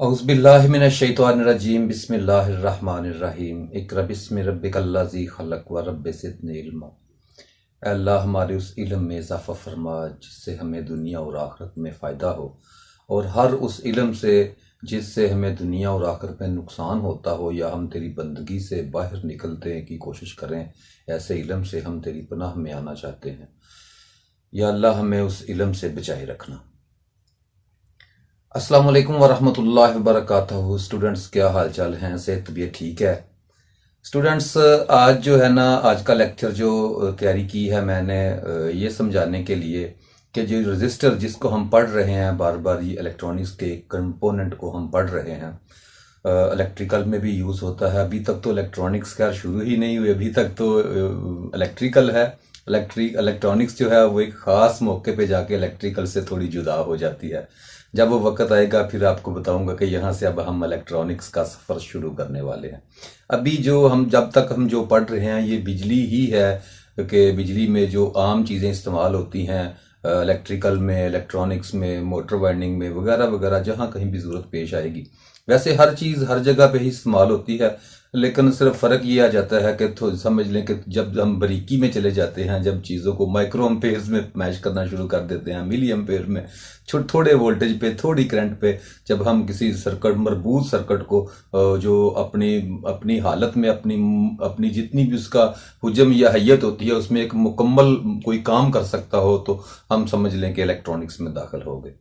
औज़ुबिल्लाहिमिनश्शैतानिर्रजीम बिस्मिल्लाहिर्रहमानिर्रहीम इक़रा बिस्मि रब्बिकल्लज़ी खलक़ व रब्बि ज़िदनी इल्मा। अल्लाह हमारे उस इल्म में इज़ाफ़ा फरमा जिससे हमें दुनिया और आखिरत में फ़ायदा हो, और हर उस इल्म से जिससे हमें दुनिया और आखिरत में नुकसान होता हो या हम तेरी बंदगी से बाहर निकलने की कोशिश करें, ऐसे इल्म से हम तेरी पनाह में आना चाहते हैं। या अल्लाह हमें उस इल्म से बचाए रखना। अस्सलाम वालेकुम वरहमतुल्लाहि वबरकातुहू। स्टूडेंट्स, क्या हाल चाल हैं? सेहत तबीयत ठीक है? स्टूडेंट्स, आज जो है ना, आज का लेक्चर जो तैयारी की है मैंने ये समझाने के लिए कि जो रजिस्टर जिसको हम पढ़ रहे हैं, बार बार ये इलेक्ट्रॉनिक्स के कंपोनेंट को हम पढ़ रहे हैं, इलेक्ट्रिकल में भी यूज़ होता है। अभी तक तो इलेक्ट्रॉनिक्स का शुरू ही नहीं हुई, अभी तक तो इलेक्ट्रिकल है। इलेक्ट्रॉनिक्स जो है वो एक ख़ास मौके पे जाके इलेक्ट्रिकल से थोड़ी जुदा हो जाती है। जब वो वक्त आएगा फिर आपको बताऊंगा कि यहाँ से अब हम इलेक्ट्रॉनिक्स का सफ़र शुरू करने वाले हैं। अभी जो हम जब तक हम जो पढ़ रहे हैं ये बिजली ही है, कि बिजली में जो आम चीज़ें इस्तेमाल होती हैं इलेक्ट्रिकल में, इलेक्ट्रॉनिक्स में, मोटर वाइंडिंग में वगैरह वगैरह, जहाँ कहीं भी ज़रूरत पेश आएगी। वैसे हर चीज़ हर जगह पे ही इस्तेमाल होती है, लेकिन सिर्फ फ़र्क ये आ जाता है कि समझ लें कि जब हम बारीकी में चले जाते हैं, जब चीज़ों को माइक्रो एम्पेयर्स में मैच करना शुरू कर देते हैं, मिली एम्पेयर में, थोड़े वोल्टेज पे, थोड़ी करंट पे, जब हम किसी सर्किट, मरबूत सर्किट को जो अपनी अपनी हालत में अपनी अपनी जितनी भी उसका हुजम या हैयत होती है उसमें एक मुकम्मल कोई काम कर सकता हो, तो हम समझ लें कि इलेक्ट्रॉनिक्स में दाखिल हो गए।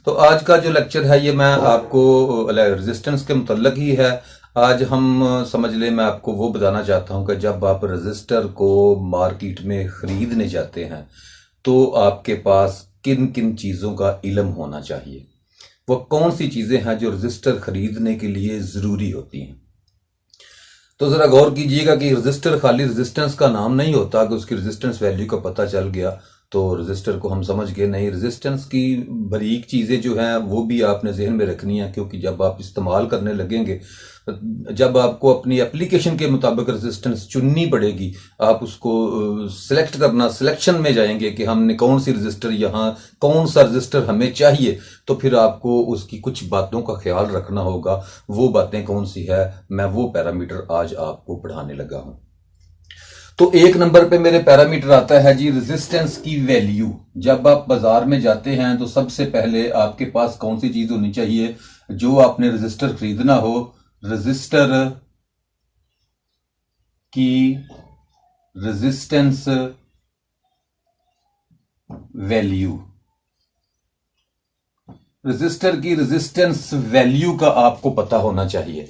तो आज का जो लेक्चर है ये मैं आपको रेजिस्टेंस के मुतल्लिक ही है। आज हम समझ लें, मैं आपको वो बताना चाहता हूँ कि जब आप रजिस्टर को मार्केट में ख़रीदने जाते हैं तो आपके पास किन किन चीज़ों का इल्म होना चाहिए, वो कौन सी चीज़ें हैं जो रजिस्टर ख़रीदने के लिए ज़रूरी होती हैं। तो ज़रा गौर कीजिएगा कि रजिस्टर खाली रेजिस्टेंस का नाम नहीं होता कि उसकी रेजिस्टेंस वैल्यू का पता चल गया तो रजिस्टर को हम समझ गए। नहीं, रेजिस्टेंस की बारीक चीज़ें जो हैं वो भी आपने जहन में रखनी है, क्योंकि जब आप इस्तेमाल करने लगेंगे, जब आपको अपनी एप्लीकेशन के मुताबिक रेजिस्टेंस चुननी पड़ेगी, आप उसको सिलेक्ट करना, सिलेक्शन में जाएंगे कि हमने कौन सी रजिस्टर, यहाँ कौन सा रजिस्टर हमें चाहिए, तो फिर आपको उसकी कुछ बातों का ख्याल रखना होगा। वो बातें कौन सी है, मैं वो पैरामीटर आज आपको पढ़ाने लगा हूं। तो एक नंबर पे मेरे पैरामीटर आता है जी रेजिस्टेंस की वैल्यू। जब आप बाजार में जाते हैं तो सबसे पहले आपके पास कौन सी चीज होनी चाहिए? जो आपने रजिस्टर खरीदना हो, रजिस्टर की रेजिस्टेंस वैल्यू, रजिस्टर की रेजिस्टेंस वैल्यू का आपको पता होना चाहिए।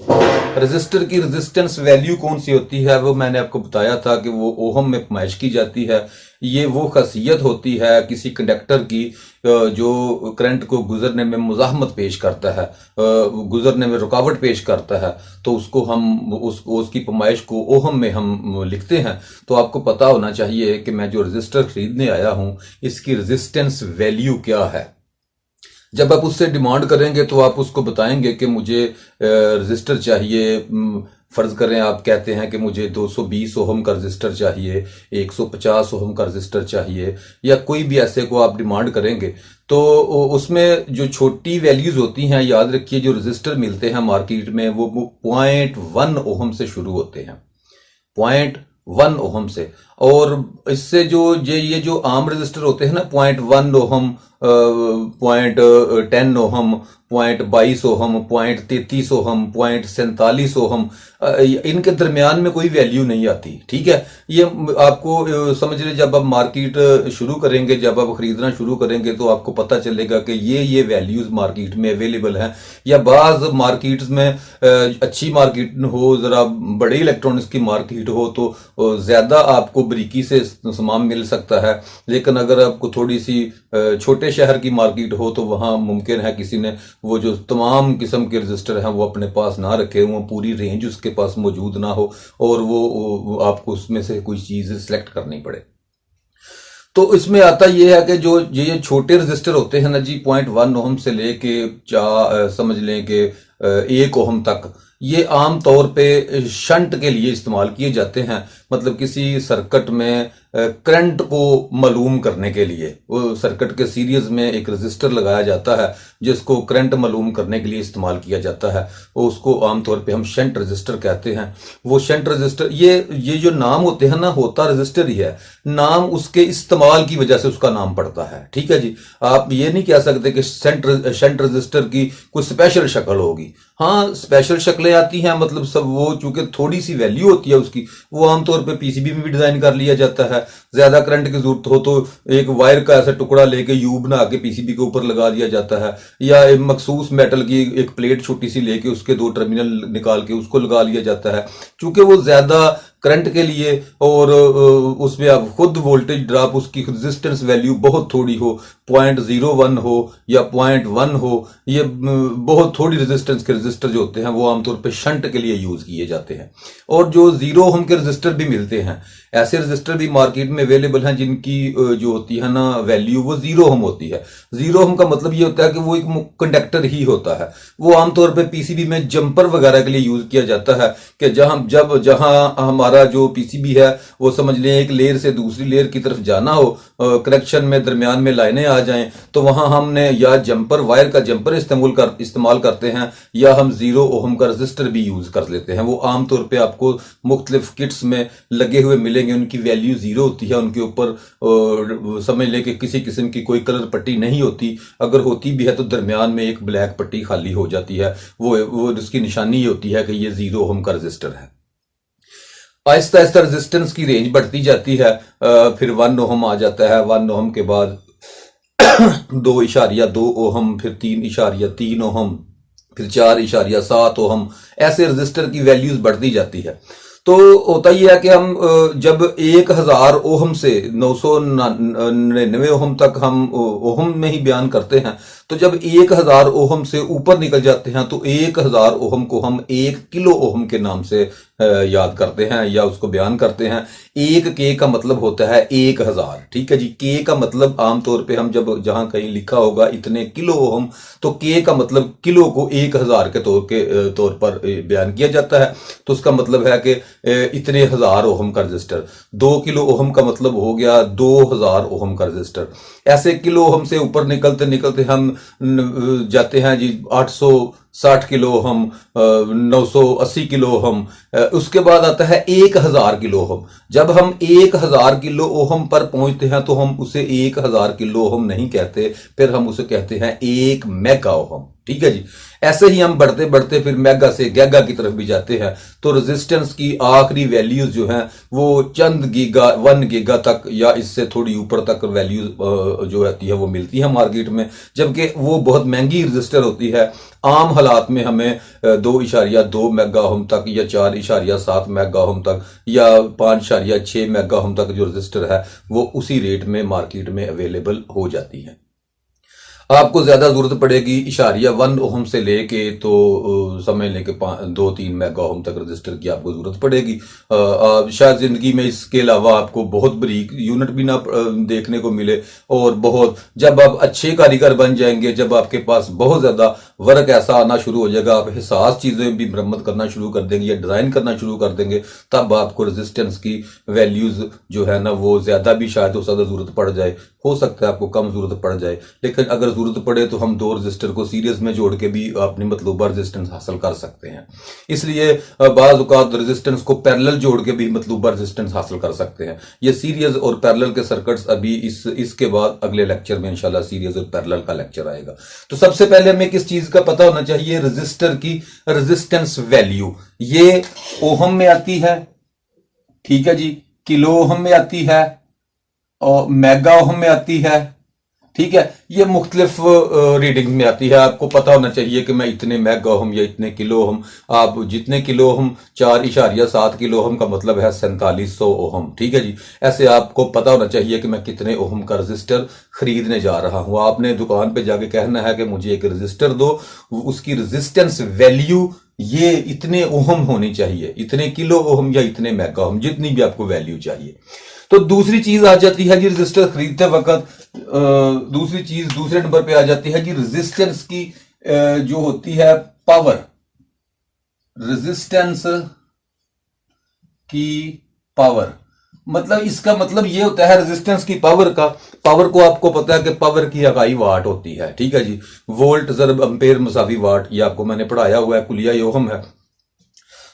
रजिस्टर की रेजिस्टेंस वैल्यू कौन सी होती है वो मैंने आपको बताया था कि वो ओहम में पैमाइश की जाती है। ये वो खासियत होती है किसी कंडक्टर की जो करंट को गुजरने में मुज़ाहमत पेश करता है, गुजरने में रुकावट पेश करता है, तो उसको हम उसकी पैमाइश को ओहम में हम लिखते हैं। तो आपको पता होना चाहिए कि मैं जो रजिस्टर खरीदने आया हूं इसकी रेजिस्टेंस वैल्यू क्या है। जब आप उससे डिमांड करेंगे तो आप उसको बताएंगे कि मुझे रजिस्टर चाहिए, फर्ज करें आप कहते हैं कि मुझे 220 ओहम का रजिस्टर चाहिए, 150 ओहम का रजिस्टर चाहिए, या कोई भी ऐसे को आप डिमांड करेंगे, तो उसमें जो छोटी वैल्यूज होती हैं, याद रखिए जो रजिस्टर मिलते हैं मार्केट में वो 0.1 ओहम से शुरू होते हैं, 0.1 ओहम से। और इससे जो ये जो आम रजिस्टर होते हैं ना, 0.1 ohm, 0.10 ohm, 0.22 ohm, 0.33 ohm, 0.47 ohm, इनके दरमियान में कोई वैल्यू नहीं आती। ठीक है, ये आपको समझ लें, जब आप मार्केट शुरू करेंगे, जब आप खरीदना शुरू करेंगे तो आपको पता चलेगा कि ये वैल्यूज मार्केट में अवेलेबल हैं। या बाज मार्केट्स में अच्छी मार्केट हो, जरा बड़े इलेक्ट्रॉनिक्स की मार्केट हो तो ज्यादा आपको बारीकी से सामान मिल सकता है, लेकिन अगर आपको थोड़ी सी छोटे शहर की मार्केट हो तो वहां मुमकिन है किसी ने वो जो तमाम किस्म के रजिस्टर हैं वो अपने पास ना रखे, वो पूरी रेंज उसके पास मौजूद ना हो और वो आपको उसमें से कोई चीज सिलेक्ट करनी पड़े। तो इसमें आता यह है कि जो ये छोटे रजिस्टर होते हैं ना जी, 0.1 ओहम से लेके समझ लें कि 1 ओहम तक, ये आम तौर पे शंट के लिए इस्तेमाल किए जाते हैं। मतलब किसी सर्किट में करंट को मालूम करने के लिए वो सर्किट के सीरीज में एक रजिस्टर लगाया जाता है जिसको करंट मालूम करने के लिए इस्तेमाल किया जाता है। वो उसको आमतौर पे हम शंट रजिस्टर कहते हैं। वो शंट रजिस्टर ये जो नाम होते हैं ना, होता रजिस्टर ही है, नाम उसके इस्तेमाल की वजह से उसका नाम पड़ता है। ठीक है जी, आप ये नहीं कह सकते कि शंट रजिस्टर की कोई स्पेशल शक्ल होगी। हाँ, स्पेशल शक्लें आती हैं, मतलब सब वो चूंकि थोड़ी सी वैल्यू होती है उसकी, वो आमतौर पे पीसीबी में भी डिजाइन कर लिया जाता है। ज्यादा करंट की जरूरत हो तो एक वायर का ऐसा टुकड़ा लेके यू बना के पीसीबी के ऊपर लगा दिया जाता है, या एक मखसूस मेटल की एक प्लेट छोटी सी लेके उसके दो टर्मिनल निकाल के उसको लगा लिया जाता है। चूंकि वो ज्यादा करंट के लिए और उसमें अब खुद वोल्टेज ड्रॉप, उसकी रेजिस्टेंस वैल्यू बहुत थोड़ी हो, 0.01 हो या 0.1 हो, ये बहुत थोड़ी रेजिस्टेंस के रजिस्टर जो होते हैं वो आमतौर पे शंट के लिए यूज किए जाते हैं। और जो 0 ओम के रजिस्टर भी मिलते हैं, ऐसे रजिस्टर भी मार्केट में अवेलेबल हैं जिनकी जो होती है ना वैल्यू, वो 0 ओम होती है। 0 ओम का मतलब ये होता है कि वो एक कंडक्टर ही होता है। वो आमतौर पे पीसीबी में जंपर वगैरह के लिए यूज किया जाता है कि जहां हमारा जो पीसीबी है वो समझ लें एक लेयर से दूसरी लेयर की तरफ जाना हो, कनेक्शन में दरमियान में लाइनें आ जाएं, तो वहां हमने या जंपर, वायर का जंपर इस्तेमाल करते हैं, या हम 0 ओम का रजिस्टर भी यूज कर लेते हैं। वो आमतौर पे आपको मुख्तलिफ किट्स में लगे हुए मिलेंगे। उनकी वैल्यू 0 होती है, उनके ऊपर समझ लें कि किसी किस्म की कोई कलर पट्टी नहीं होती, अगर होती भी है तो दरमियान में एक ब्लैक पट्टी खाली हो जाती है। वो उसकी निशानी ये होती है कि ये 0 ओम का रजिस्टर है। आहिस्ता आहिस्ता रेजिस्टेंस की रेंज बढ़ती जाती है, फिर 1 ओम आ जाता है, 1 ओम के बाद 2.2 ओम, फिर 3.3 ओम, फिर 4.7 ओम, ऐसे रजिस्टर की वैल्यूज बढ़ती जाती है। तो होता ही है कि हम जब 1000 ओहम से 999 ओहम तक हम ओहम में ही बयान करते हैं, तो जब 1000 ओहम से ऊपर निकल जाते हैं तो 1000 ओहम को हम 1 किलो ओहम के नाम से याद करते हैं या उसको बयान करते हैं। एक के का मतलब होता है 1000। ठीक है जी, के का मतलब आमतौर पे हम जब जहां कहीं लिखा होगा इतने किलो ओहम, तो के का मतलब किलो को 1000 के तौर पर बयान किया जाता है। तो उसका मतलब है कि इतने हजार ओहम का रजिस्टर। 2 किलो ओहम का मतलब हो गया 2000 ओहम का रजिस्टर। ऐसे किलो ओहम से ऊपर निकलते निकलते हम जाते हैं जी 860 किलो ओहम, 980 किलो ओहम, उसके बाद आता है 1000 किलो ओहम। जब हम 1000 किलो ओहम पर पहुंचते हैं तो हम उसे 1000 किलो ओहम नहीं कहते, फिर हम उसे कहते हैं 1 मेगा ओहम। ठीक है जी, ऐसे ही हम बढ़ते बढ़ते फिर मेगा से गैगा की तरफ भी जाते हैं। तो रेजिस्टेंस की आखिरी वैल्यूज जो हैं वो चंद गीगा, 1 गीगा तक या इससे थोड़ी ऊपर तक वैल्यूज जो होती है वो मिलती है मार्केट में, जबकि वो बहुत महंगी रजिस्टर होती है। आम हालात में हमें 2.2 मेगा ओम तक या 4.7 मेगा ओम तक या 5.6 मेगा ओम तक जो रजिस्टर है वो उसी रेट में मार्केट में अवेलेबल हो जाती है। आपको ज्यादा जरूरत पड़ेगी 1 ओहम से लेके तो समझ लेके 2-3 मेगा ओहम तक रजिस्टर की आपको जरूरत पड़ेगी। शायद जिंदगी में इसके अलावा आपको बहुत बारीक यूनिट भी ना देखने को मिले। और बहुत जब आप अच्छे कारीगर बन जाएंगे, जब आपके पास बहुत ज्यादा वर्क ऐसा आना शुरू हो जाएगा, आप हिसास चीजें भी मरम्मत करना शुरू कर देंगे या डिजाइन करना शुरू कर देंगे, तब आपको रेजिस्टेंस की वैल्यूज जो है ना वो ज्यादा भी शायद हो सकता जरूरत पड़ जाए, हो सकता है आपको कम जरूरत पड़ जाए। लेकिन अगर जरूरत पड़े तो हम 2 रजिस्टर को सीरीज में जोड़ के भी अपनी मतलूबा रेजिस्टेंस हासिल कर सकते हैं। इसलिए बाज औकात रेजिस्टेंस को पैरेलल जोड़ के भी मतलूबा रेजिस्टेंस हासिल कर सकते हैं। ये सीरीज और पैरेलल के सर्किट्स अभी इसके बाद अगले लेक्चर में इंशाल्लाह सीरीज और पैरेलल का लेक्चर आएगा। तो सबसे पहले हमें किस चीज का पता होना चाहिए, रजिस्टर की रेजिस्टेंस वैल्यू। ये ओहम में आती है, ठीक है जी, किलो ओहम में आती है और मेगा ओहम में आती है। ठीक है, ये मुख्तलिफ रीडिंग में आती है। आपको पता होना चाहिए कि मैं इतने मेगा ओहम या इतने किलो ओहम, आप जितने किलो ओहम, 4.7 किलो ओहम का मतलब है 4700 ओहम। ठीक है जी, ऐसे आपको पता होना चाहिए कि मैं कितने ओहम का रजिस्टर खरीदने जा रहा हूं। आपने दुकान पे जाके कहना है कि मुझे एक रजिस्टर दो, उसकी रेजिस्टेंस वैल्यू ये इतने ओहम होनी चाहिए, इतने किलो ओहम या इतने मेगा ओहम, जितनी भी आपको वैल्यू चाहिए। तो दूसरी चीज आ जाती है जी रजिस्टर खरीदते वक्त, दूसरी चीज दूसरे नंबर पे आ जाती है जी रेजिस्टेंस की जो होती है पावर। रेजिस्टेंस की पावर मतलब इसका मतलब ये होता है रेजिस्टेंस की पावर का। पावर को आपको पता है कि पावर की इकाई वाट होती है, ठीक है जी। वोल्ट ज़रब एम्पेयर मसावी वाट, ये आपको मैंने पढ़ाया हुआ है, कुलिया योहम है।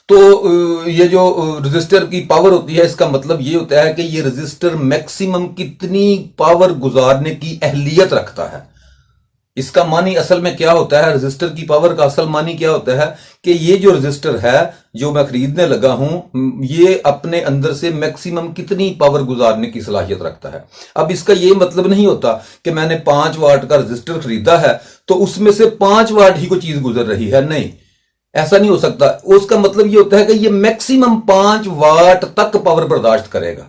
तो ये जो रजिस्टर की पावर होती है, इसका मतलब ये होता है कि ये रजिस्टर मैक्सिमम कितनी पावर गुजारने की अहलियत रखता है। इसका मानी असल में क्या होता है, रजिस्टर की पावर का असल मानी क्या होता है कि ये जो रजिस्टर है जो मैं खरीदने लगा हूं, ये अपने अंदर से मैक्सिमम कितनी पावर गुजारने की सलाहियत रखता है। अब इसका ये मतलब नहीं होता कि मैंने 5 वाट का रजिस्टर खरीदा है तो उसमें से 5 वाट ही कोई चीज गुजर रही है, नहीं, ऐसा नहीं हो सकता। उसका मतलब ये होता है कि ये मैक्सिमम 5 वाट तक पावर बर्दाश्त करेगा।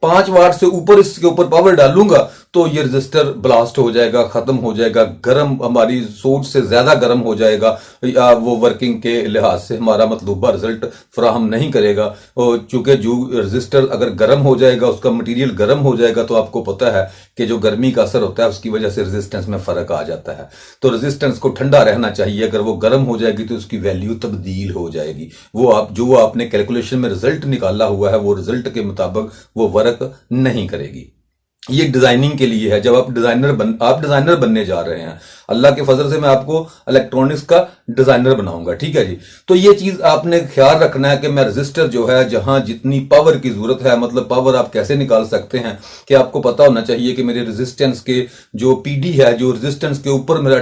5 वाट से ऊपर इसके ऊपर पावर डालूंगा तो ये रजिस्टर ब्लास्ट हो जाएगा, खत्म हो जाएगा, गर्म, हमारी सोच से ज्यादा गर्म हो जाएगा, या वो वर्किंग के लिहाज से हमारा मतलूबा रिजल्ट फराहम नहीं करेगा। और चूंकि जो रजिस्टर अगर गर्म हो जाएगा, उसका मटेरियल गर्म हो जाएगा, तो आपको पता है कि जो गर्मी का असर होता है उसकी वजह से रेजिस्टेंस में फर्क आ जाता है। तो रेजिस्टेंस को ठंडा रहना चाहिए। अगर वो गर्म हो जाएगी तो उसकी वैल्यू तब्दील हो जाएगी। वो आप जो आपने कैलकुलेशन में रिजल्ट निकाला हुआ है वो रिजल्ट के मुताबिक वो वर्क नहीं करेगी। ये डिजाइनिंग के लिए है। जब आप डिजाइनर बनने जा रहे हैं, अल्लाह के फजल से मैं आपको इलेक्ट्रॉनिक्स का डिजाइनर बनाऊंगा, ठीक है जी। तो ये चीज आपने ख्याल रखना है कि मैं रजिस्टर जो है, जहां जितनी पावर की जरूरत है, मतलब पावर आप कैसे निकाल सकते हैं कि आपको पता होना चाहिए कि मेरे रेजिस्टेंस के जो पीडी है, जो रेजिस्टेंस के ऊपर मेरा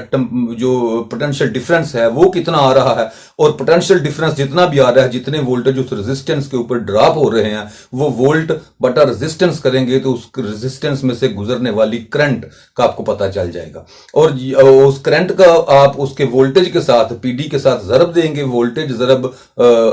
जो पोटेंशियल डिफरेंस है वो कितना आ रहा है, और पोटेंशियल डिफरेंस जितना भी आ रहा है, जितने वोल्टेज उस रेजिस्टेंस के ऊपर ड्रॉप हो रहे हैं, वो वोल्ट बटा रेजिस्टेंस करेंगे तो उस रेजिस्टेंस में से गुजरने वाली करंट का आपको पता चल जाएगा। और उस करंट का आप उसके वोल्टेज के साथ, पीडी के साथ जरब देंगे, वोल्टेज जरब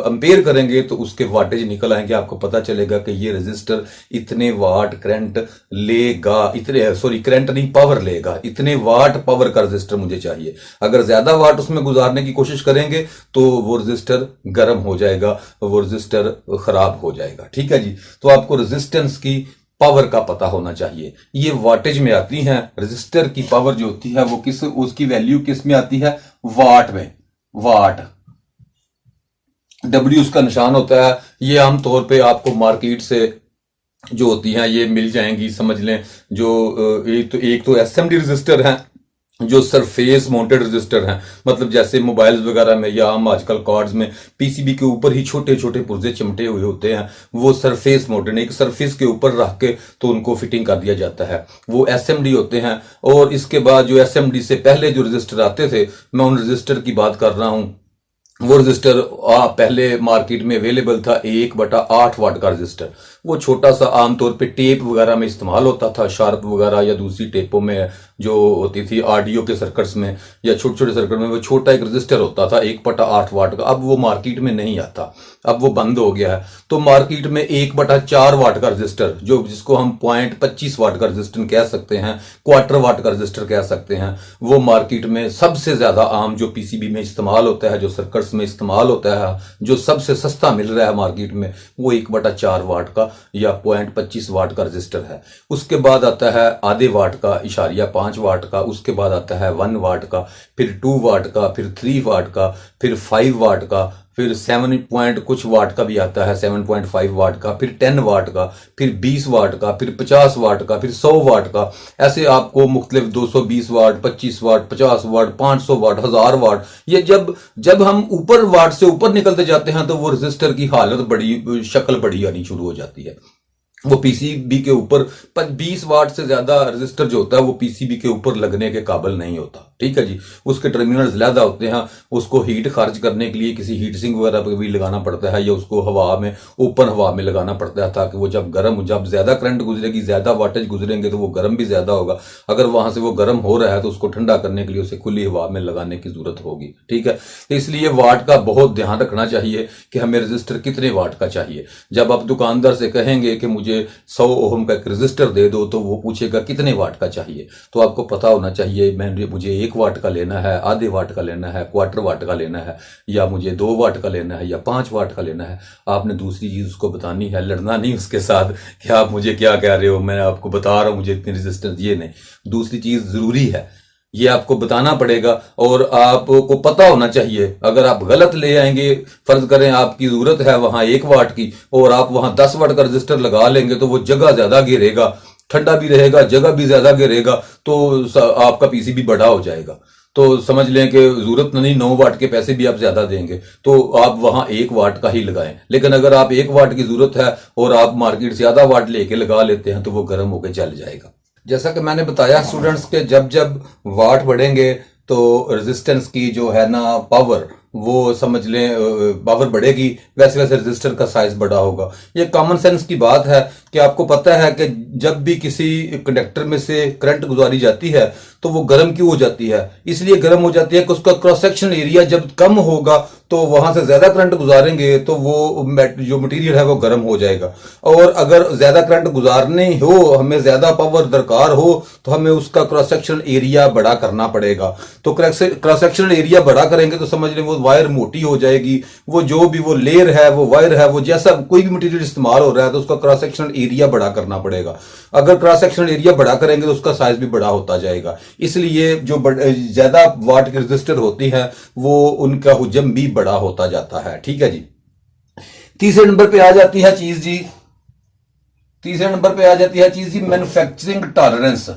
एम्पेयर करेंगे तो उसके वाटेज निकल आएंगे। आपको पता चलेगा कि ये रेजिस्टर इतने वाट करंट लेगा, इतने, सॉरी, करंट नहीं, पावर लेगा, इतने वाट पावर का रेजिस्टर मुझे चाहिए। अगर ज्यादा वाट उसमें गुजारने की कोशिश करेंगे तो वो रेजिस्टर गर्म हो जाएगा, वो रेजिस्टर खराब हो जाएगा, ठीक है जी। तो आपको रेजिस्टेंस की पावर का पता होना चाहिए। ये वाटेज में आती हैं। रेजिस्टर की पावर जो होती है वो किस, उसकी वैल्यू किस में आती है, वाट में। वाट, डब्ल्यू उसका निशान होता है। ये आमतौर पे आपको मार्केट से जो होती हैं ये मिल जाएंगी, समझ लें। जो एक तो एसएमडी रजिस्टर हैं जो सरफेस माउंटेड रजिस्टर हैं, मतलब जैसे मोबाइल्स वगैरह में या हम आजकल कार्ड्स में पीसीबी के ऊपर ही छोटे छोटे पुर्जे चिमटे हुए होते हैं, वो सरफेस माउंटेड, एक सरफेस के ऊपर रख के तो उनको फिटिंग कर दिया जाता है, वो एसएमडी होते हैं। और इसके बाद जो एसएमडी से पहले जो रजिस्टर आते थे, मैं उन रजिस्टर की बात कर रहा हूं। वो रजिस्टर पहले मार्केट में अवेलेबल था 1/8 वाट का रजिस्टर। वो छोटा सा आमतौर पे टेप वगैरह में इस्तेमाल होता था, शार्प वगैरह या दूसरी टेपों में जो होती थी ऑडियो के सर्किट्स में या छोटे छोटे सर्किट में, वो छोटा एक रजिस्टर होता था 1/8 वाट का। अब वो मार्केट में नहीं आता, अब वो बंद हो गया है। तो मार्केट में 1/4 वाट का रजिस्टर, जो जिसको हम 0.25 वाट का रजिस्टर कह सकते हैं, क्वार्टर वाट का रजिस्टर कह सकते हैं, वो मार्केट में सबसे ज्यादा आम जो पीसीबी में इस्तेमाल होता है, जो सर्किट्स में इस्तेमाल होता है, जो सबसे सस्ता मिल रहा है मार्केट में, वो 1/4 वाट का या 0.25 वाट का रजिस्टर है। उसके बाद आता है आधे वाट का, इशारिया 5 वाट का। उसके बाद आता है 1 वाट का, फिर 2 वाट का, फिर 3 वाट का, फिर 5 वाट का, फिर 7 पॉइंट कुछ वाट का भी आता है, 7.5 वाट का, फिर 10 वाट का, फिर 20 वाट का, फिर 50 वाट का, फिर 100 वाट का। ऐसे आपको मुख्तलिफ 220 वाट, 25 वाट, 50 वाट, 500 वाट, 1000 वाट। ये जब जब हम ऊपर वाट से ऊपर निकलते जाते हैं तो वो रजिस्टर की हालत बड़ी, शक्ल बड़ी आनी शुरू हो जाती है। वो पीसीबी के ऊपर 20 वाट से ज्यादा रजिस्टर जो होता है वो पीसीबी के ऊपर लगने के काबिल नहीं होता, ठीक है जी। उसके टर्मिनल ज्यादा होते हैं, उसको हीट खारिज करने के लिए किसी हीट सिंक वगैरह पर भी लगाना पड़ता है, या उसको हवा में, ओपन हवा में लगाना पड़ता है, ताकि वो जब ज्यादा करंट गुजरेगी, ज्यादा वाटेज गुजरेंगे तो वो गर्म भी ज्यादा होगा। अगर वहां से वो गर्म हो रहा है तो उसको ठंडा करने के लिए उसे खुली हवा में लगाने की जरूरत होगी, ठीक है। इसलिए वाट का बहुत ध्यान रखना चाहिए कि हमें रजिस्टर कितने वाट का चाहिए। जब आप दुकानदार से कहेंगे कि मुझे 100 ओहम का एक रजिस्टर दे दो, तो वो पूछेगा कितने वाट का चाहिए, तो आपको पता होना चाहिए मुझे 1 वाट का लेना है, आधे वाट का लेना है, क्वार्टर वाट का लेना है, या मुझे 2 वाट का लेना है, या 5 वाट का लेना है। आपने दूसरी चीज उसको बतानी है, लड़ना नहीं उसके साथ कि आप मुझे क्या कह रहे हो, मैं आपको बता रहा हूं मुझे इतनी रेजिस्टेंस, ये नहीं। दूसरी चीज जरूरी है, ये आपको बताना पड़ेगा और आपको पता होना चाहिए। अगर आप गलत ले आएंगे, फर्ज करें आपकी जरूरत है वहां 1 वाट की और आप वहां 10 वाट का रजिस्टर लगा लेंगे तो वो जगह ज्यादा घेरेगा, ठंडा भी रहेगा, जगह भी ज्यादा घेरेगा, तो आपका पीसीबी बड़ा हो जाएगा। तो समझ लें कि जरूरत नहीं, 9 वाट के पैसे भी आप ज्यादा देंगे, तो आप वहां 1 वाट का ही लगाएं। लेकिन अगर आप 1 वाट की जरूरत है और आप मार्केट से आधा वाट लेके लगा लेते हैं तो वो गर्म होकर जल जाएगा। जैसा कि मैंने बताया स्टूडेंट्स के जब जब वाट बढ़ेंगे तो रेजिस्टेंस की जो है ना पावर, वो समझ लें पावर बढ़ेगी, वैसे वैसे रेजिस्टर का साइज बड़ा होगा। ये कॉमन सेंस की बात है कि आपको पता है कि जब भी किसी कंडक्टर में से करंट गुजारी जाती है तो वो गर्म क्यों हो जाती है? इसलिए गर्म हो जाती है कि उसका क्रॉस सेक्शन एरिया जब कम होगा तो वहां से ज्यादा करंट गुजारेंगे तो वो जो मटेरियल है वो गर्म हो जाएगा। और अगर ज्यादा करंट गुजारने हो, हमें ज्यादा पावर दरकार हो, तो हमें उसका क्रॉस सेक्शन एरिया बड़ा करना पड़ेगा। तो क्रॉस सेक्शन एरिया बड़ा करेंगे तो समझ लें वो वायर मोटी हो जाएगी, वो जो भी वो लेयर है, वो वायर है, वो जैसा कोई भी मटेरियल इस्तेमाल हो रहा है तो उसका क्रॉस सेक्शन एरिया बड़ा करना पड़ेगा। अगर क्रॉस सेक्शन एरिया बड़ा करेंगे तो उसका साइज भी बड़ा होता जाएगा। इसलिए जो ज्यादा वाट की रेजिस्टर होती है वो उनका हुजम भी बड़ा होता जाता है। ठीक है जी। तीसरे नंबर पे आ जाती है चीज जी, तीसरे नंबर पे आ जाती है चीज जी manufacturing tolerance.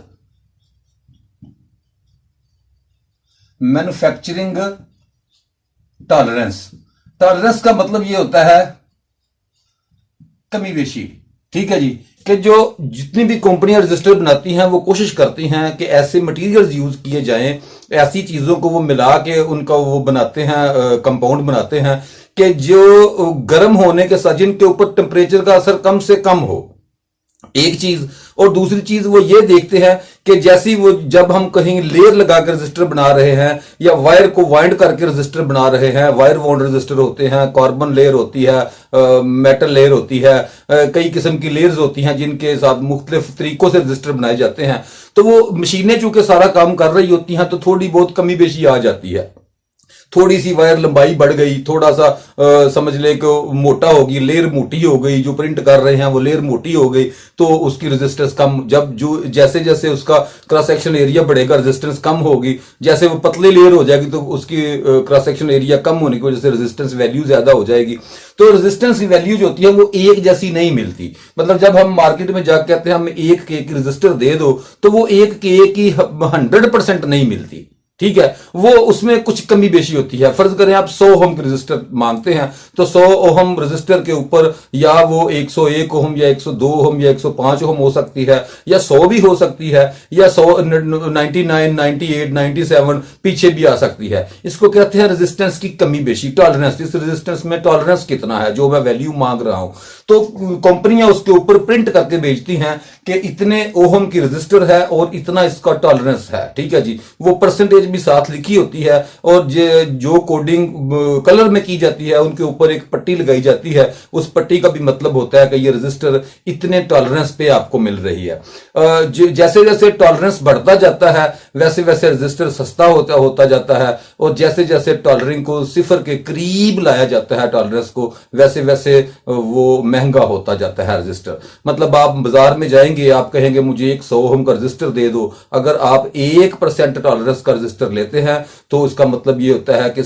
Manufacturing tolerance, tolerance का मतलब ये होता है कमी बेशी। ठीक है जी, कि जो जितनी भी कंपनियां रजिस्टर बनाती हैं वो कोशिश करती हैं कि ऐसे मटेरियल्स यूज किए जाएं, ऐसी चीजों को वो मिला के उनका वो बनाते हैं, कंपाउंड बनाते हैं कि जो गर्म होने के साथ जिनके ऊपर टेम्परेचर का असर कम से कम हो, एक चीज। और दूसरी चीज वो ये देखते हैं कि जैसी वो जब हम कहीं लेयर लगाकर रजिस्टर बना रहे हैं या वायर को वाइंड करके रजिस्टर बना रहे हैं, वायर वाउंड रजिस्टर होते हैं, कार्बन लेयर होती है, मेटल लेयर होती है, कई किस्म की लेयर्स होती हैं जिनके साथ मुख्तलिफ तरीकों से रजिस्टर बनाए जाते हैं। तो वो मशीनें चूंकि सारा काम कर रही होती हैं तो थोड़ी बहुत कमी बेशी आ जाती है। थोड़ी सी वायर लंबाई बढ़ गई, थोड़ा सा समझ ले कि मोटा होगी, लेयर मोटी हो गई, जो प्रिंट कर रहे हैं वो लेयर मोटी हो गई तो उसकी रेजिस्टेंस कम, जब जो जैसे जैसे उसका क्रॉस सेक्शन एरिया बढ़ेगा रेजिस्टेंस कम होगी। जैसे वो पतली लेयर हो जाएगी तो उसकी क्रॉस सेक्शन एरिया कम होने की वजह से रेजिस्टेंस वैल्यू ज्यादा हो जाएगी। तो रेजिस्टेंस की वैल्यू जो होती है वो एक जैसी नहीं मिलती। मतलब जब हम मार्केट में जाकर कहते हैं हमें 1K की रेजिस्टर दे दो तो वो 1K की 100% नहीं मिलती। ठीक है, वो उसमें कुछ कमी बेशी होती है। फर्ज करें आप 100 ओम की रेजिस्टर मांगते हैं तो 100 ओम रेजिस्टर के ऊपर या वो 101 ओम या 102 ओम या 105 ओम हो सकती है, या 100 भी हो सकती है, या 100 99 98 97 पीछे भी आ सकती है। इसको कहते हैं रेजिस्टेंस की कमी बेशी, टॉलरेंस। इस रेजिस्टेंस में टॉलरेंस कितना है जो मैं वैल्यू मांग रहा हूं, तो कंपनियां उसके ऊपर प्रिंट करके बेचती हैं कि इतने ओहम की रेजिस्टर है और इतना इसका टॉलरेंस है। ठीक है जी, वो परसेंटेज भी साथ लिखी होती है और जो कोडिंग कलर में की जाती है उनके ऊपर एक पट्टी लगाई जाती है। उस पट्टी का भी मतलब होता है कि ये रेजिस्टर इतने टॉलरेंस पे आपको मिल रही है। जैसे जैसे टॉलरेंस बढ़ता जाता है वैसे वैसे रेजिस्टर सस्ता होता जाता है, और जैसे जैसे टॉलरिंग को सिफर के करीब लाया जाता है टॉलरेंस को, वैसे वैसे वो महंगा होता जाता है रेजिस्टर। मतलब आप बाजार में जाएंगे, आप कहेंगे मुझे 100 ओम का रेजिस्टर दे दो, अगर आप 1% टॉलरेंस का रेजिस्टर लेते हैं तो इसका मतलब ये होता है कि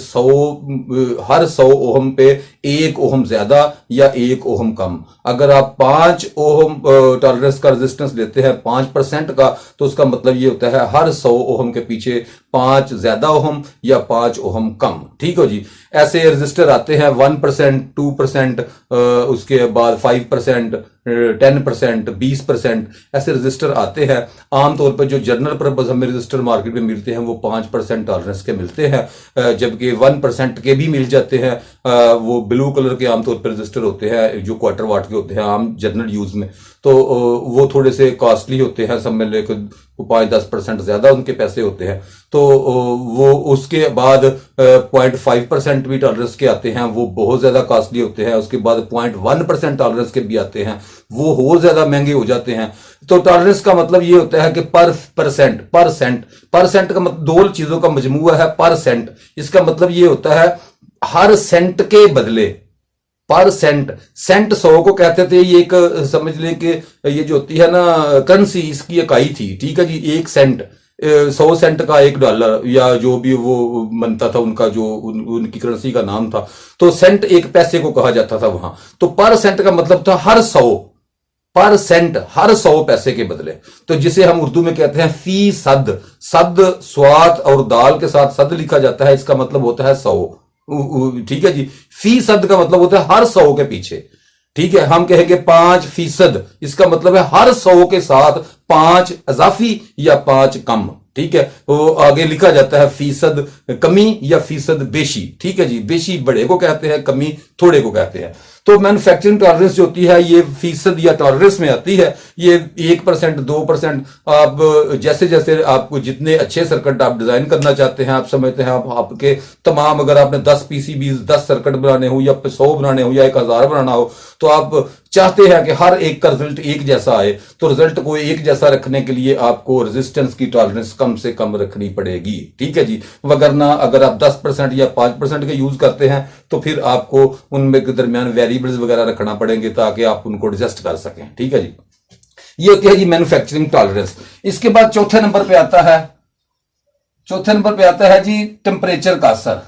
हर 100 ओम पे 1 ओम ज्यादा या 1 ओम कम। अगर आप 5 ओम टॉलरेंस का रेजिस्टेंस लेते हैं 5% का, तो उसका मतलब ये होता है हर 100 ओम के पीछे 5 ज्यादा ओम या 5 ओम कम। ठीक हो जी। ऐसे रेजिस्टर आते हैं 1%, 2%, उसके बाद 5%, 10%, 20%, ऐसे रजिस्टर आते हैं। आमतौर पर जो जनरल पर्पज हमें रजिस्टर मार्केट में मिलते हैं वो 5% टॉलरेंस के मिलते हैं, जबकि 1% के भी मिल जाते हैं। वो ब्लू कलर के आमतौर पर रजिस्टर होते हैं जो क्वार्टर वाट के होते हैं आम जनरल यूज में, तो वो थोड़े से कॉस्टली होते हैं, सब में लेकर 5-10% ज्यादा उनके पैसे होते हैं। तो वो उसके बाद 0.5% भी टॉलरेंस के आते हैं, वो बहुत ज्यादा कॉस्टली होते हैं। उसके बाद 0.1% टॉलरेंस के भी आते हैं, वो और ज्यादा महंगे हो जाते हैं। तो टॉलरेंस का मतलब ये होता है कि पर सेंट का मतलब दो चीजों का मजमूआ है परसेंट। इसका मतलब ये होता है हर सेंट के बदले, पर सेंट 100 को कहते थे। ये एक समझ लें कि ये जो होती है ना करेंसी, इसकी इकाई थी। ठीक है जी, 1 सेंट 100 सेंट का $1 या जो भी वो बनता था उनका जो उनकी करेंसी का नाम था, तो सेंट एक पैसे को कहा जाता था वहां। तो पर सेंट का मतलब था हर 100, पर सेंट हर 100 पैसे के बदले। तो जिसे हम उर्दू में कहते हैं फीसद, सद स्वात और दाल के साथ सद लिखा जाता है, इसका मतलब होता है 100। ठीक है जी। फीसद का मतलब होता है हर 100 के पीछे। ठीक है, हम कहेंगे 5%, इसका मतलब है हर 100 के साथ 5 इजाफी या 5 कम। ठीक है, वो आगे लिखा जाता है फीसद कमी या फीसद बेशी। ठीक है जी, बेशी बड़े को कहते हैं, कमी थोड़े को कहते हैं। तो मैन्युफैक्चरिंग टॉलरेंस जो होती है ये फीसद या टॉलरेंस में आती है। ये 1%, 2%, आप जैसे जैसे आपको जितने अच्छे सर्किट आप डिजाइन करना चाहते हैं, आप समझते हैं आपके तमाम, अगर आपने 10 पीसीबी 10 सर्किट बनाने हो या 100 बनाने हो या 1000 बनाना हो, तो आप चाहते हैं कि हर एक का रिजल्ट एक जैसा आए। तो रिजल्ट को एक जैसा रखने के लिए आपको रेजिस्टेंस की टॉलरेंस कम से कम रखनी पड़ेगी। ठीक है जी, वगरना अगर आप 10% या 5% के यूज करते हैं तो फिर आपको उनमें के दरमियान वेरिएबल्स वगैरह रखना पड़ेंगे ताकि आप उनको एडजस्ट कर सकें। ठीक है जी, ये होती है जी मैन्युफैक्चरिंग टॉलरेंस। इसके बाद चौथे नंबर पे आता है जी टेम्परेचर का असर।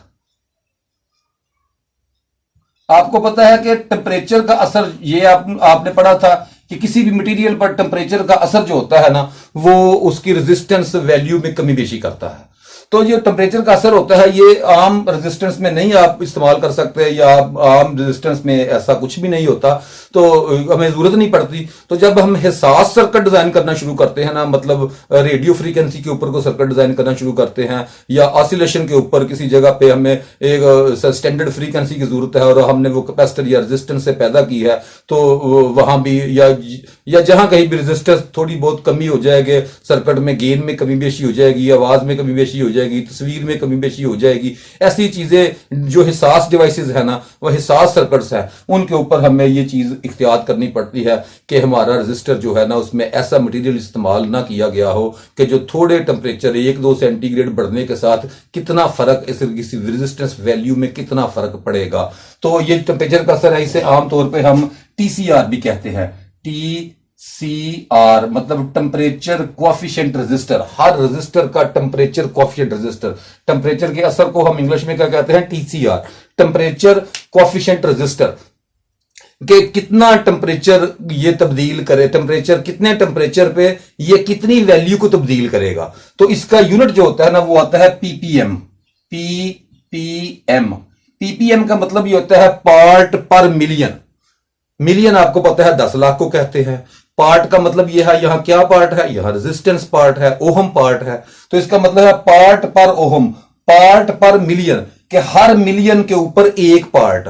आपको पता है कि टेम्परेचर का असर, ये आपने पढ़ा था कि किसी भी मटेरियल पर टेम्परेचर का असर जो होता है ना, वो उसकी रेजिस्टेंस वैल्यू में कमी बेशी करता है। तो ये टेम्परेचर का असर होता है, ये आम रेजिस्टेंस में नहीं आप इस्तेमाल कर सकते, या आम रेजिस्टेंस में ऐसा कुछ भी नहीं होता, तो हमें जरूरत नहीं पड़ती। तो जब हम हिसास सर्किट डिजाइन करना शुरू करते हैं ना, मतलब रेडियो फ्रीक्वेंसी के ऊपर को सर्किट डिजाइन करना शुरू करते हैं, या ऑसिलेशन के ऊपर किसी जगह पे हमें एक स्टैंडर्ड फ्रीक्वेंसी की जरूरत है और हमने वो कैपेसिटर या रेजिस्टेंस से पैदा की है, तो वहां भी या जहां कहीं भी रेजिस्टेंस थोड़ी बहुत कमी हो जाएगी, सर्किट में गेन में कमी बेशी हो जाएगी, आवाज में कमी बेशी हो जाएगी, तस्वीर में कमी बेशी हो जाएगी, ऐसी चीजें जो हिसास डिवाइसेस है ना, वो हिसास सर्किट्स है, उनके ऊपर हमें ये चीज इख्तियार करनी पड़ती है कि हमारा रजिस्टर जो है ना, उसमें ऐसा मटेरियल इस्तेमाल ना किया गया हो कि जो थोड़े टेम्परेचर 1-2 सेंटीग्रेड बढ़ने के साथ कितना फर्क, इस रेजिस्टेंस वैल्यू में कितना फर्क पड़ेगा। तो ये टेम्परेचर का असर है, इसे आमतौर पर हम TCR भी कहते हैं। TCR मतलब टेम्परेचर कोएफिशिएंट रेजिस्टर। हर रेजिस्टर का टेम्परेचर कोएफिशिएंट रेजिस्टर, टेम्परेचर के असर को हम इंग्लिश में क्या कहते हैं? TCR, टेम्परेचर कोएफिशिएंट रेजिस्टर, कि कितना टेम्परेचर ये तब्दील करे, टेम्परेचर कितने टेम्परेचर पे ये कितनी वैल्यू को तब्दील करेगा। तो इसका यूनिट जो होता है ना, वो आता है PPM। PPM का मतलब ये होता है पार्ट पर मिलियन। मिलियन आपको पता है 10 लाख को कहते हैं। पार्ट का मतलब यह है, यहां क्या पार्ट है? यहां रेजिस्टेंस पार्ट है, ओहम पार्ट है। तो इसका मतलब है पार्ट पर ओहम, पार्ट पर मिलियन, कि हर मिलियन के ऊपर एक पार्ट।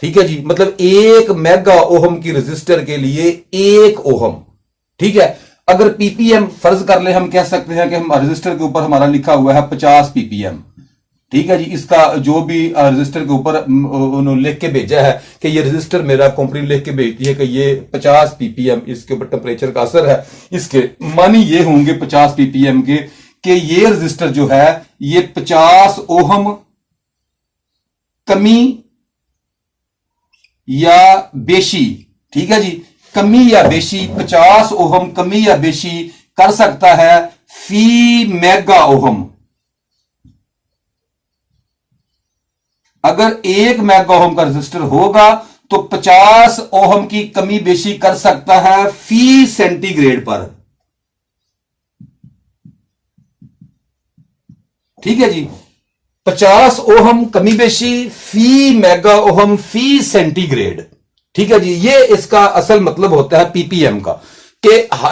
ठीक है जी, मतलब 1 मेगा ओहम की रेजिस्टर के लिए 1 ओहम। ठीक है, अगर PPM फर्ज कर ले, हम कह सकते हैं कि हम रेजिस्टर के ऊपर हमारा लिखा हुआ है 50 PPM। ठीक है जी, इसका जो भी रजिस्टर के ऊपर उन्होंने लिख के भेजा है कि ये रजिस्टर, मेरा कंपनी लिख के भेजती है कि ये 50 PPM इसके ऊपर टेम्परेचर का असर है, इसके मानी ये होंगे 50 PPM के, कि ये रजिस्टर जो है ये 50 ओहम कमी या बेशी, ठीक है जी, कमी या बेशी, 50 ओहम कमी या बेशी कर सकता है फी मेगा ओहम। अगर 1 मेगा ओहम का रजिस्टर होगा तो 50 ओहम की कमी बेशी कर सकता है फी सेंटीग्रेड पर। ठीक है जी, 50 ओहम कमी बेशी फी मेगा ओहम फी सेंटीग्रेड। ठीक है जी, ये इसका असल मतलब होता है PPM का, कि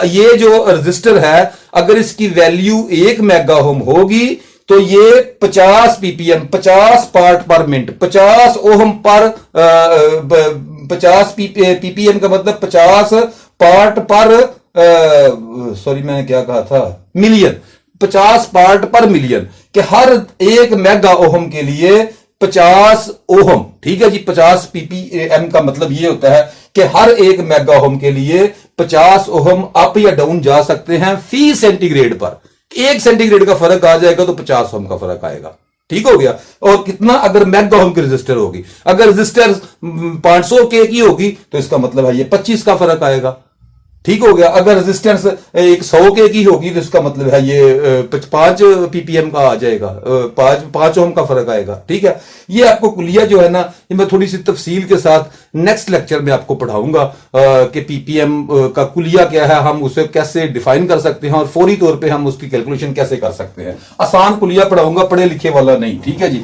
ये जो रजिस्टर है अगर इसकी वैल्यू 1 मेगा ओहम होगी तो ये 50 PPM, 50 पार्ट पर मिनट, 50 ओहम पर 50 PPM का मतलब 50 पार्ट पर, सॉरी मैंने क्या कहा था, मिलियन, 50 पार्ट पर मिलियन, कि हर 1 मेगा ओहम के लिए 50 ओहम। ठीक है जी, 50 PPM का मतलब ये होता है कि हर 1 मेगा ओहम के लिए 50 ओहम अप या डाउन जा सकते हैं फी सेंटीग्रेड पर। 1 सेंटीग्रेड का फर्क आ जाएगा तो 50 ओम का फर्क आएगा। ठीक हो गया। और कितना? अगर मेगा ओम की रजिस्टर होगी, अगर रजिस्टर 500 के की होगी तो इसका मतलब है ये 25 का फर्क आएगा। ठीक हो गया। अगर रेजिस्टेंस एक 100 के की होगी तो इसका मतलब है ये 5 पीपीएम का आ जाएगा, 5 ओम का फर्क आएगा। ठीक है, ये आपको कुलिया जो है ना, ये मैं थोड़ी सी तफसील के साथ नेक्स्ट लेक्चर में आपको पढ़ाऊंगा कि पीपीएम का कुलिया क्या है, हम उसे कैसे डिफाइन कर सकते हैं और फौरी तौर पे हम उसकी कैलकुलेशन कैसे कर सकते हैं। आसान कुलिया पढ़ाऊंगा, पढ़े लिखे वाला नहीं। ठीक है जी।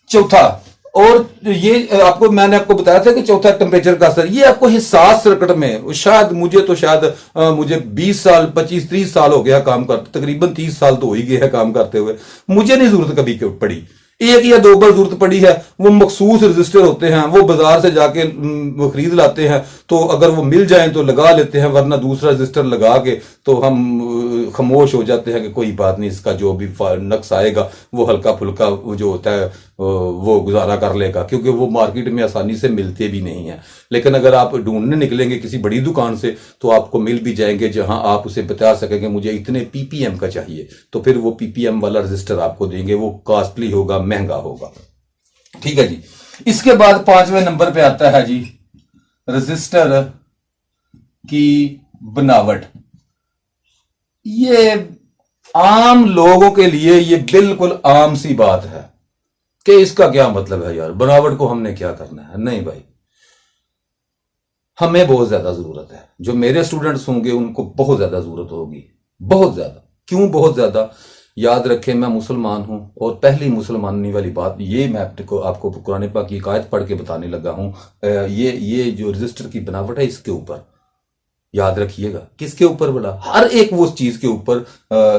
चौथा, और ये आपको मैंने आपको बताया था कि चौथा टेम्परेचर का असर, ये आपको हिसास सर्किट में शायद मुझे 20 साल 25-30 साल हो गया काम करते, तकरीबन 30 साल तो हो ही गया है काम करते हुए। मुझे नहीं जरूरत कभी पड़ी, एक या दो बार जरूरत पड़ी है। वो मखसूस रजिस्टर होते हैं, वो बाजार से जाके वो खरीद लाते हैं, तो अगर वो मिल जाए तो लगा लेते हैं, वरना दूसरा रजिस्टर लगा के तो हम खामोश हो जाते हैं कि कोई बात नहीं, इसका जो भी नक्स आएगा वो हल्का फुल्का जो होता है वो गुजारा कर लेगा, क्योंकि वो मार्केट में आसानी से मिलते भी नहीं है। लेकिन अगर आप ढूंढने निकलेंगे किसी बड़ी दुकान से तो आपको मिल भी जाएंगे, जहां आप उसे बता सकेंगे मुझे इतने पीपीएम का चाहिए, तो फिर वो पीपीएम वाला रजिस्टर आपको देंगे। वो कॉस्टली होगा, महंगा होगा। ठीक है जी। इसके बाद 5वें नंबर पे आता है जी रजिस्टर की बनावट। ये आम लोगों के लिए ये बिल्कुल आम सी बात है कि इसका क्या मतलब है यार, बनावट को हमने क्या करना है। नहीं भाई, हमें बहुत ज्यादा जरूरत है। जो मेरे स्टूडेंट्स होंगे उनको बहुत ज्यादा जरूरत होगी, बहुत ज्यादा। क्यों बहुत ज्यादा? याद रखें, मैं मुसलमान हूं और पहली मुसलमानी वाली बात ये मैं आपको कुरान पाक की एक आयत पढ़ के बताने लगा हूं। ये जो रजिस्टर की बनावट है इसके ऊपर याद रखिएगा। किसके ऊपर? बोला हर एक वो चीज के ऊपर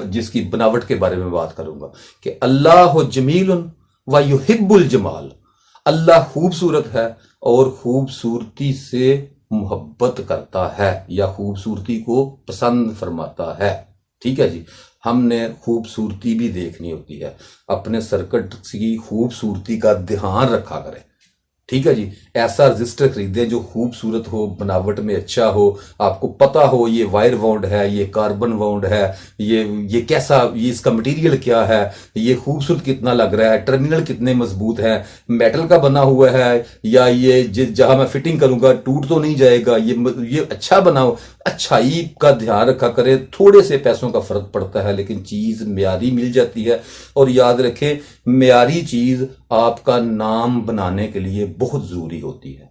जिसकी बनावट के बारे में बात करूंगा कि अल्लाह जमीलुन व युहिब्बुल जमाल। अल्लाह खूबसूरत है और खूबसूरती से मोहब्बत करता है या खूबसूरती को पसंद फरमाता है। ठीक है जी। हमने खूबसूरती भी देखनी होती है, अपने सर्किट की खूबसूरती का ध्यान रखा करें। ठीक है जी। ऐसा रजिस्टर खरीदें जो खूबसूरत हो, बनावट में अच्छा हो, आपको पता हो ये वायर वाउंड है, ये कार्बन वाउंड है, ये कैसा, ये इसका मटेरियल क्या है, ये खूबसूरत कितना लग रहा है, टर्मिनल कितने मजबूत हैं, मेटल का बना हुआ है या ये जहां मैं फिटिंग करूंगा टूट तो नहीं जाएगा, ये अच्छा बनाओ। अच्छाई का ध्यान रखा करें। थोड़े से पैसों का फर्क पड़ता है लेकिन चीज म्यारी मिल जाती है। और याद रखें, म्यारी चीज आपका नाम बनाने के लिए बहुत जरूरी होती है।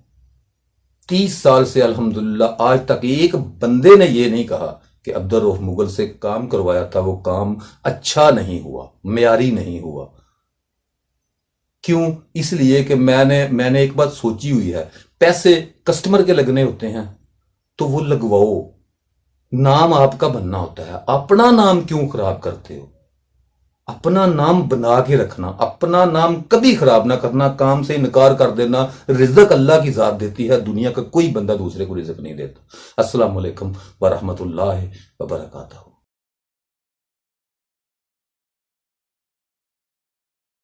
30 साल से अल्हम्दुलिल्लाह आज तक एक बंदे ने यह नहीं कहा कि अब्दुल रऊफ मुगल से काम करवाया था, वो काम अच्छा नहीं हुआ, म्यारी नहीं हुआ। क्यों? इसलिए कि मैंने एक बात सोची हुई है, पैसे कस्टमर के लगने होते हैं तो वो लगवाओ, नाम आपका बनना होता है। अपना नाम क्यों खराब करते हो? अपना नाम बना के रखना, अपना नाम कभी खराब ना करना, काम से इनकार कर देना। रिज़्क़ अल्लाह की जात देती है, दुनिया का कोई बंदा दूसरे को रिज़्क़ नहीं देता। अस्सलाम वालेकुम व रहमतुल्लाहि व बरकातहू।